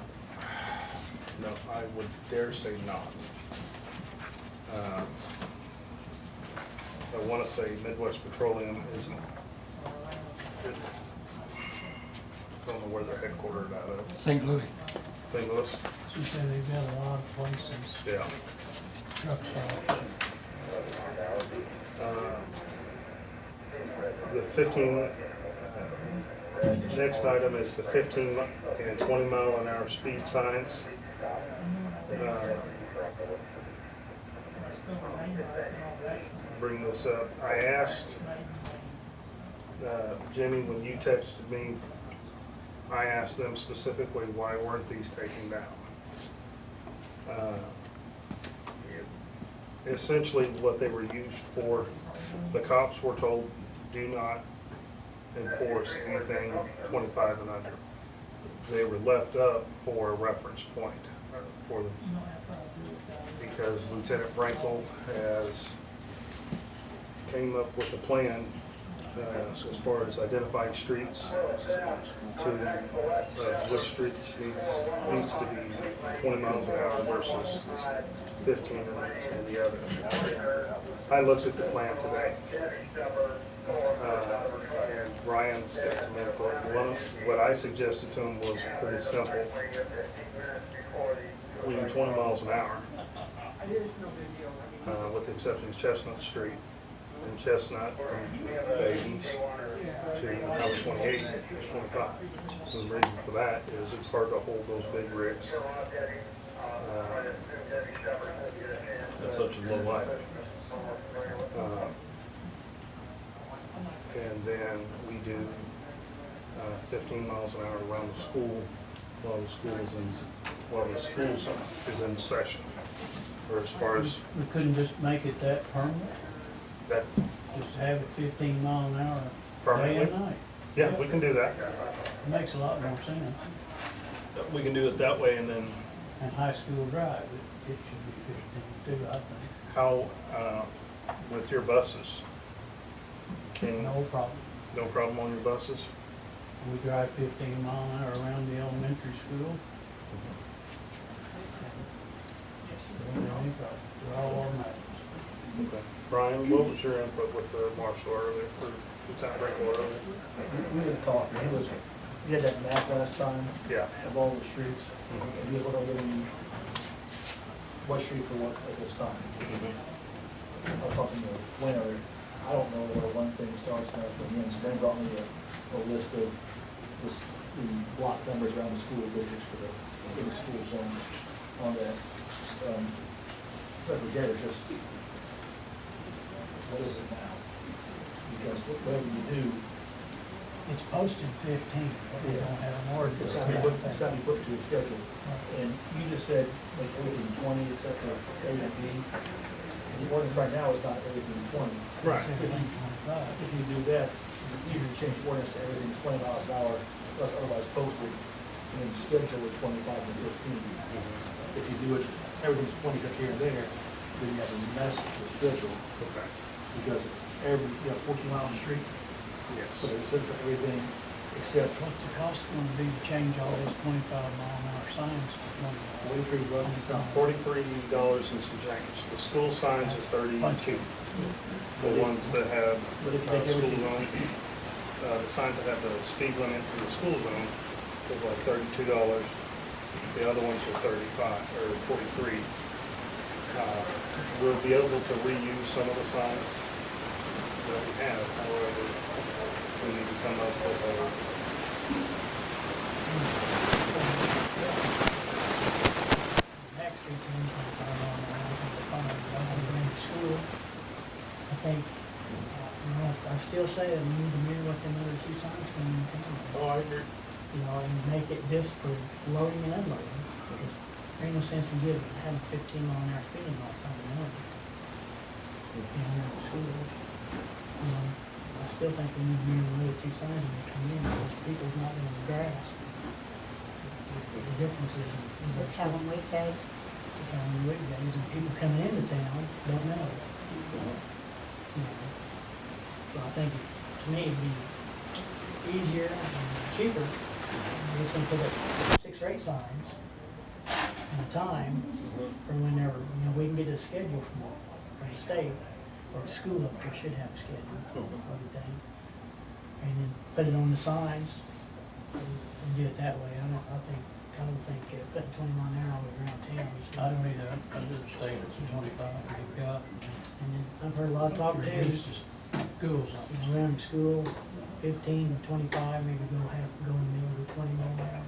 no, I would dare say not. I want to say Midwest Petroleum isn't, I don't know where they're headquartered out of. St. Louis. St. Louis? She said they've got a lot of places, Yeah. truck stops. The 15, next item is the 15 and 20 mile an hour speed signs. Bring this up. I asked Jimmy, when you texted me, I asked them specifically, why weren't these taken down? Essentially, what they were used for, the cops were told, do not enforce anything 25 and under. They were left up for a reference point for them. Because Lieutenant Frankel has came up with a plan as far as identifying streets to which streets needs to be 20 miles an hour versus 15 and the other. I looked at the plan today. And Ryan's got some input. What I suggested to him was pretty simple. We do 20 miles an hour, with the exception of Chestnut Street. And Chestnut from Babies to Highway 28 is 25. And the reason for that is it's hard to hold those big rigs at such a low light. And then we do 15 miles an hour around the school while the school is in session. Or as far as We couldn't just make it that permanent, that just have it 15 mile an hour, day permanently, and night. Yeah, we can do that. It makes a lot more sense. We can do it that way, and then And High School Drive, it should be 15 too, I think. how, with your buses? Can, No problem. no problem on your buses? We drive 15 mile an hour around the elementary school. Don't have any problem. They're all automatics. Okay. Brian, what was your input with the marshal earlier, or Lieutenant Brinkle earlier? We had talked, and he had that map last time Yeah. of all the streets, and he was looking at what street for what at this time. I was talking to Wayne earlier, I don't know where one thing starts and everything ends. Ben brought me a list of the block numbers around the school districts for the school zones on that. But forget it, just, what is it now? Because whatever you do, It's posted 15, but we don't have an ordinance. it's gotta be put, it's gotta be put to a schedule. And you just said make everything 20 except for A and B. The ordinance right now is not everything 20. Right. It's everything 25. If you do that, you can change the ordinance to everything 20 miles an hour, unless otherwise posted, and then schedule it 25 and 15. If you do it, everything's 20 except here and there, then you have to mess with the schedule, Okay. because you have 14 miles of street, Yes. so it's set for everything except What's the cost going to be to change all those 25 mile an hour signs to 20 mile? 43 bucks and something. $43 and some change. The school signs are 32. The ones that have But if you take school everything, zone, the signs that have the speed limit in the school zone is like $32. The other ones are 35 or 43. We'll be able to reuse some of the signs that we have, however, we need to come up with Next street's in 25 mile an hour, from the farm, going to school. I think, I still say that we need to mirror what them other two signs come in town. Oh, I agree. You know, and make it just for loading and unloading. Because there ain't no sense in having 15 mile an hour speeding lights on the road. You know, in the schools. You know, I still think we need to mirror the other two signs when they come in, because people's not gonna grasp the differences in the Just have them weekdays. weekdays, and people coming into town don't know. You know, so I think it's, to me, it'd be easier and cheaper. We're just gonna put up 6 or 8 signs and a time for whenever, you know, we can get a schedule from the state, or the school up there should have a schedule, what do you think? And then put it on the signs and do it that way. I don't think putting 20 mile an hour all the way around town is. I don't either. I do the state, it's 25 we've got. And then I've heard a lot of talk too, Reduce the schools up. you know, around the school, 15 to 25, maybe go in the middle to 20 mile an hour.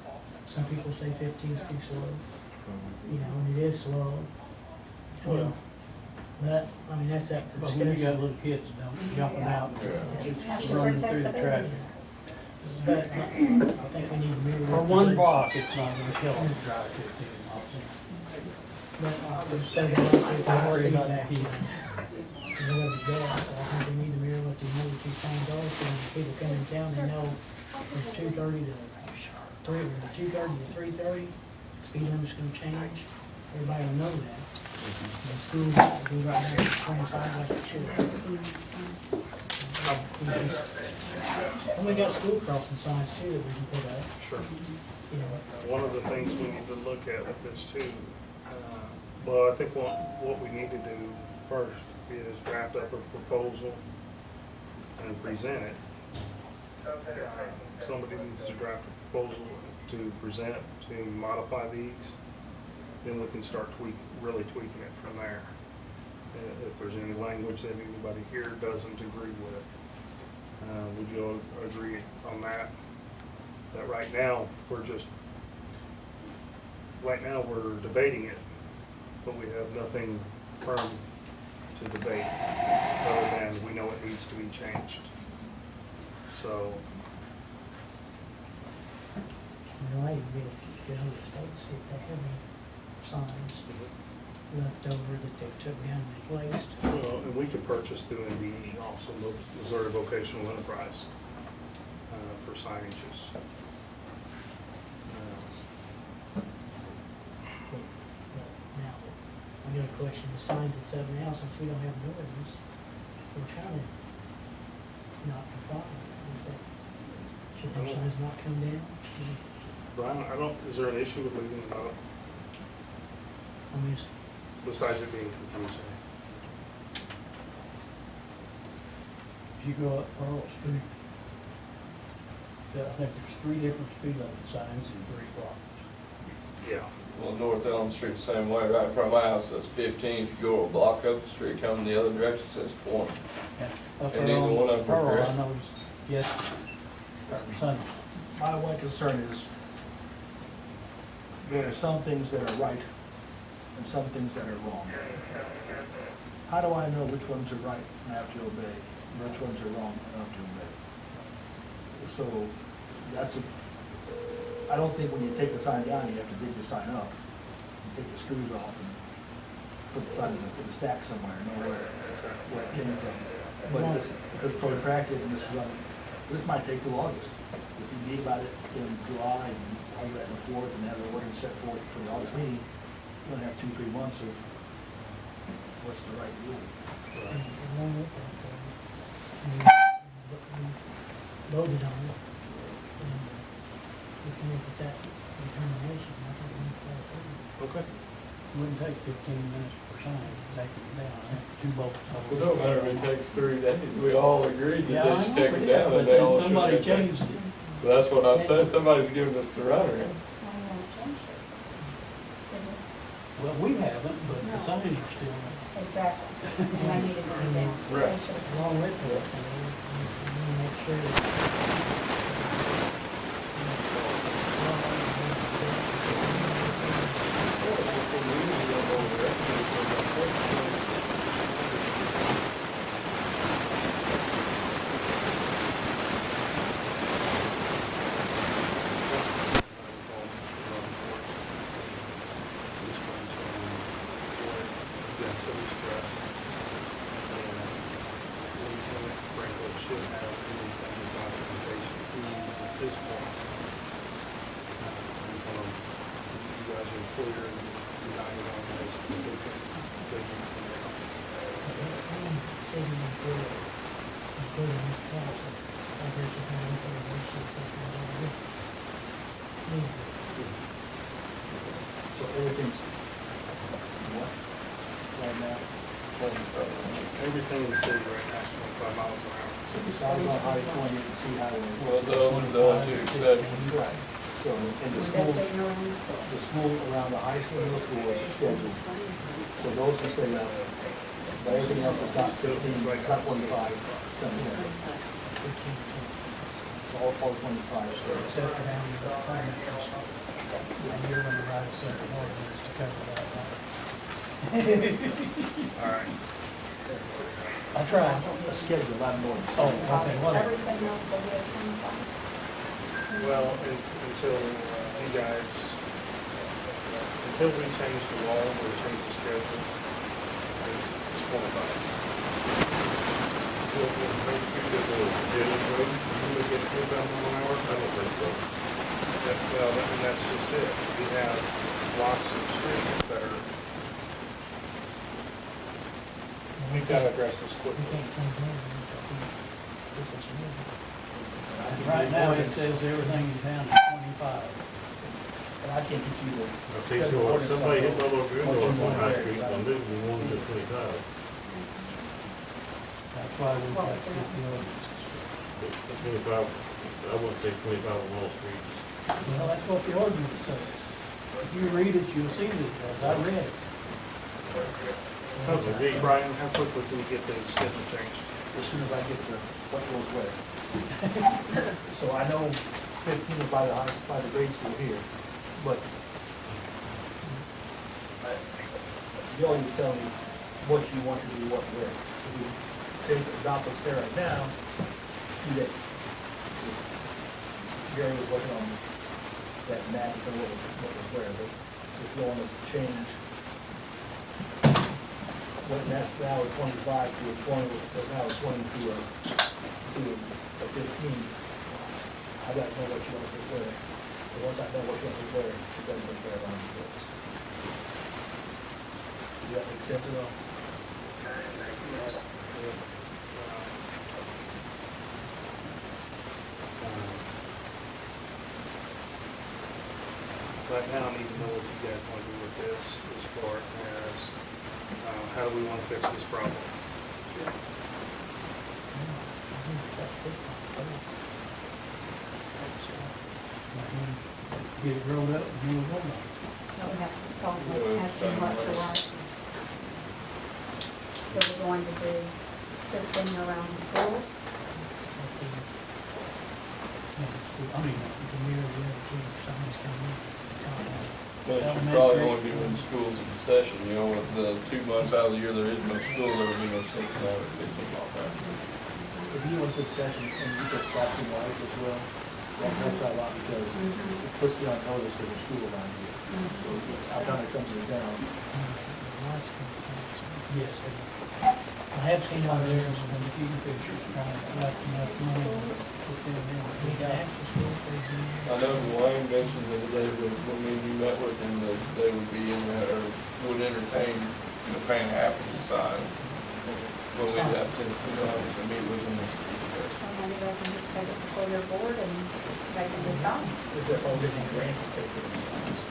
Some people say 15 is too slow, you know, and it is slow. Well. But, I mean, that's up for But when you got discussion. little kids jumping out, Have to running protect through the the traffic. babies. But I think we need to mirror. For one block, it's not gonna kill them to drive 15 miles an hour. But, instead of like, Don't worry about the feedback, kids. whatever you go, I think we need to mirror what the other two signs are, so when people come in town, they know from 2:30 to 3, or 2:30 to 3:30, speed limit's gonna change, everybody will know that. And schools will be right there, 25 like it should. And we got school crossing signs too that we can put up, Sure. you know. One of the things we need to look at with this too, well, I think what we need to do first is draft up a proposal and present it. Somebody needs to draft a proposal to present, to modify these, then we can start really tweaking it from there. If there's any language that anybody here doesn't agree with, would you all agree on that? That right now, we're debating it, but we have nothing firm to debate, other than we know it needs to be changed. So, You know, I even get on the state to see if they have any signs left over that they took down and replaced. well, and we could purchase through MDE also, Missouri Vocational Enterprise. for signages. Now, I got a question, the signs that's up now, since we don't have an ordinance, we're kind of not complying with that. Should those signs not come down? Brian, is there an issue with leaving them up, I mean, it's, besides it being confusing? If you go up Pearl Street, I think there's 3 different speed limit signs and 3 blocks. Yeah. Well, North Elm Street, the same way, right in front of my house, says 15. If you go a block up the street, coming the other direction, it says 20. And up And there neither one of on them are Pearl, correct. I noticed, yes, Sunday. My one concern is there are some things that are right and some things that are wrong. How do I know which ones are right and I have to obey, and which ones are wrong and I have to obey? So I don't think when you take the sign down, you have to dig the sign up. You take the screws off and put the sign in the stack somewhere, know where it came from. But if it's protracted and this might take till August. If you meet about it in July and all that and the 4th and have the ordinance set for the August meeting, you're gonna have 2-3 months of what's the right rule. along with that, we voted on it, and we came up with that determination, I think we need to follow through. Okay. Wouldn't take 15 minutes per sign, taking it down, I think 2 bolts. It don't matter if it takes 3 days, we all agreed Yeah, that I they should know take we it did, down. but and they all then should somebody have taken it. changed it. Well, that's what I'm saying, somebody's giving us the runaround. I won't change it. Well, we haven't, but the signs are still there. Exactly, and I need to bring it down. Right. They should- Along with that, we need to make sure that. Should have anything in documentation he needs at this point. You guys are clear and united on this, they can connect. Saving including this council, I heard you have information, that's what I would. So everything's, what, right now? Everything in the city right now is 25 miles an hour. So besides on Highway 20, you can see highway. Well, those two exceptions. Right, so, and the Would school, that take no install? the school around the high school, middle school is scheduled, so those can stay up. But everything else is not 15, not 25, comes in. So all 25 stays. Except for down the parameters. And you're gonna write a separate ordinance to cover that, right? All right. I tried. A schedule, not an ordinance. Oh, okay, whatever. Everything else will be at 25? Well, it's until you guys, until we change the law or change the schedule, it's 25. Well, Main Street is a daily road, you would get 25 miles an hour? I don't think so. Well, I mean, that's just it. We have blocks of streets that are, we've got to address this We quickly. can't come down and this is new. Right now, it says everything in town is 25. And I can't get you to. Okay, so if somebody hit my little window on High Street, on this, we want to 25. That's why we What got was to the get the next? ordinance. But 25, I wouldn't say 25 on all streets. Well, that's what the ordinance says. If you read it, you'll see that, as I read it. Okay, Brian, how quickly can you get the schedule changed? As soon as I get the, what goes where. So I know 15 is by the highest, by the grade school here, but Bill, you tell me what you want to do, what where. If you take, adopt what's there right now, 2 days. Gary was working on that map, to know what was where, but if you want to change what that's now a 25 to a 20, but now a 20 to a 15, I gotta know what you want to put where. And once I know what you want to put where, it doesn't take care of our bills. Does that make sense at all? Right now, I need to know what you guys want to do with this as far as, how do we want to fix this problem? Get it rolled up, and do a roll up. So we have to talk, let's ask him what to write. So we're going to do, put a thing around the schools. I mean, the mirror, the other two, somebody's coming in. But you probably won't be when school's in session, you know, with the 2 months out of the year, there is no school, there will be no 6 or 15 mile an hour. If you want to session and you get flashing lights as well, that helps out a lot because it puts me on notice that there's school around here. So it's, how come it comes down? Yes, they do. I have seen other areas when the feeding pictures, trying to collect enough money to put them in. We got access to it. I know Dwayne mentioned the other day when me and you met with him, that they would be in there, or would entertain, you know, paying half of the sign. When we'd have to meet with them. So maybe they can just take it before your board and they can decide. Is there all different grants to pay for these signs?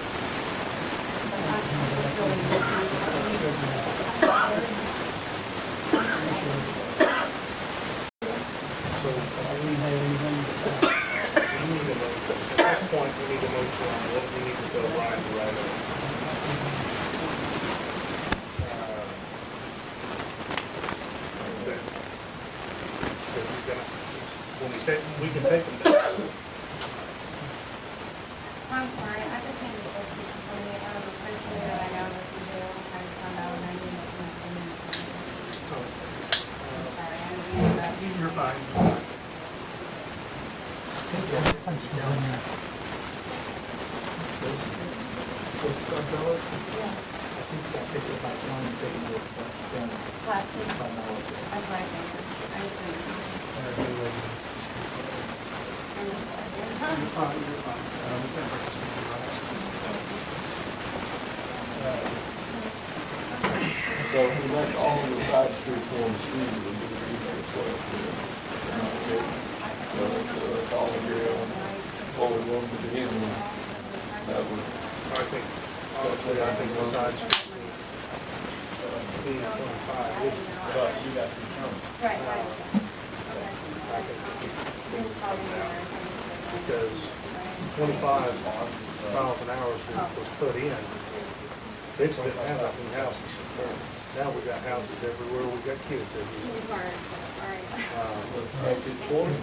But I think it's really So, We didn't have anything to we need a motion, at this point, we need a motion on what we need to go right away. Because he's gonna, when we can take them down. I'm sorry, I just need to just speak to somebody about a person that I know that's in jail. I just found out and I didn't know nothing. I'm sorry, I didn't know that. You're fine. Was it some fellow? Yes, I think you got picked up by John and taken to the last week. by now. That's what I think. I just didn't know. I'm sorry. You're fine. So we like all the side streets on the street, we do street as well. So that's all agree on what we want to do, and that would, I think, honestly, I think besides being 25, which But you got the county. Right, right. It's probably there. because 25 miles an hour was put in, Dixon didn't have that many houses. Now we got houses everywhere, we got kids everywhere. Too far, so, all right. make it 40.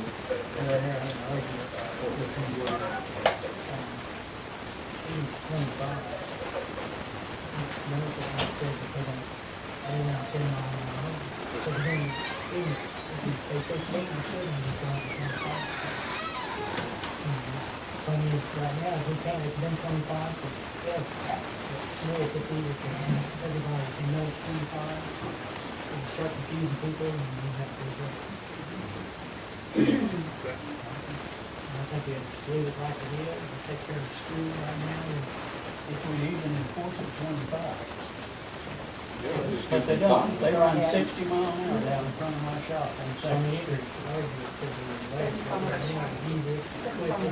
So I mean, right now, we can't, it's been 25 forever. It's just easy for everybody to know it's 25. And start confusing people and you have to do it. I think we have to leave it like it is, and take care of school right now. And If we even enforce it 25. Just But they keep it don't, they run Yeah. 60 mile an hour down in front of my shop on so I mean, Second either Street. argue it to the way, From but I think it's easier, quicker,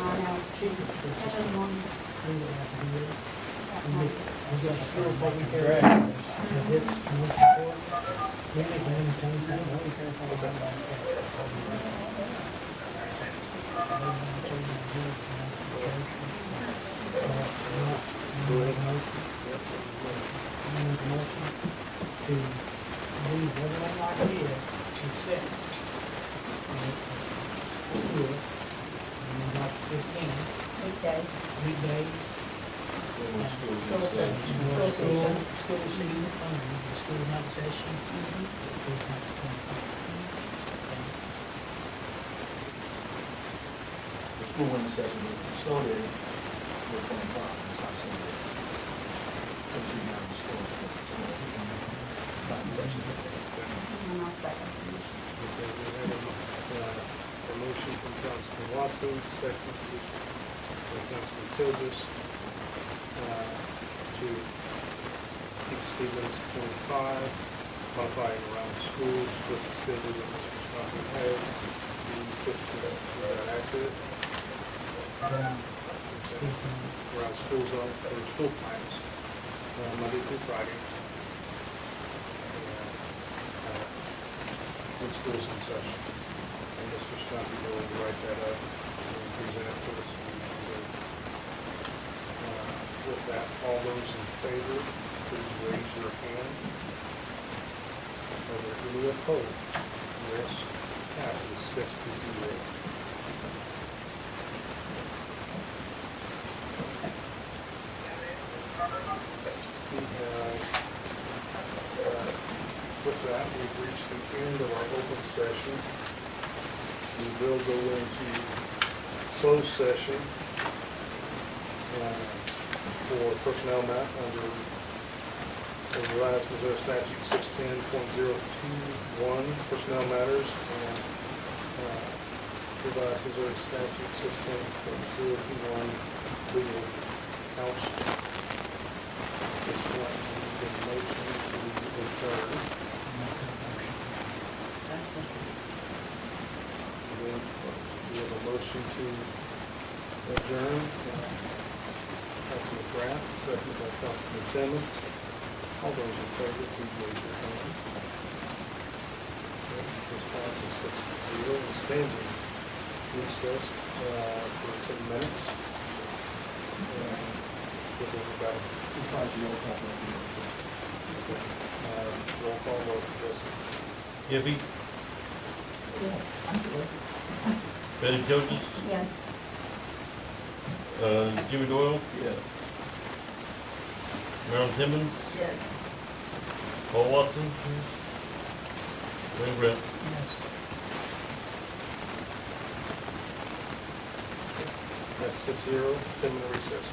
cheaper, Every morning, leave it like it is. that We night. got the school taken care of, because it's most important. We make them maintain something, I don't care if I'm about that. To leave everything like it is, except school, and then like 15 Weekdays. weekdays. School session. School School season. School season, the school night session. School's not 25. The school in the session, the snow day, we're 25, it's not snow day. Because you're down in school, it's snow. Not in session. And I'll second the motion. Okay, we have a motion from Councilman Watson, second from Councilman Tildes, to keep speed limits to 25, modifying around schools with the schedule that Mr. Stockton has. Do you put that, is that accurate? Around Okay. Around school zone, or school times, Monday through Friday. When school's in session. And Mr. Stumpy will write that up and present it to us. With that, all those in favor, please raise your hand. Are there any opposed? This passes 6-0. We have, with that, we've reached the end of our open session. We will go into closed session for personnel under Revised Missouri Statute 610.021, personnel matters, and Revised Missouri Statute 610.021, legal counsel. This one, the motion to adjourn. That's the, We have a motion to adjourn. Councilman Pratt, seconded by Councilman Timmons. All those in favor, please raise your hand. Okay, this passes 6-0. We stand in recess for 10 minutes. So we'll be back. Roll call vote, Jesse. Givey, Betty Joseph, Yes. Jimmy Doyle, Yes. Marilyn Timmons, yes. Paul Watson, Wayne Brett. Yes. That's 6-0, 10-minute recess.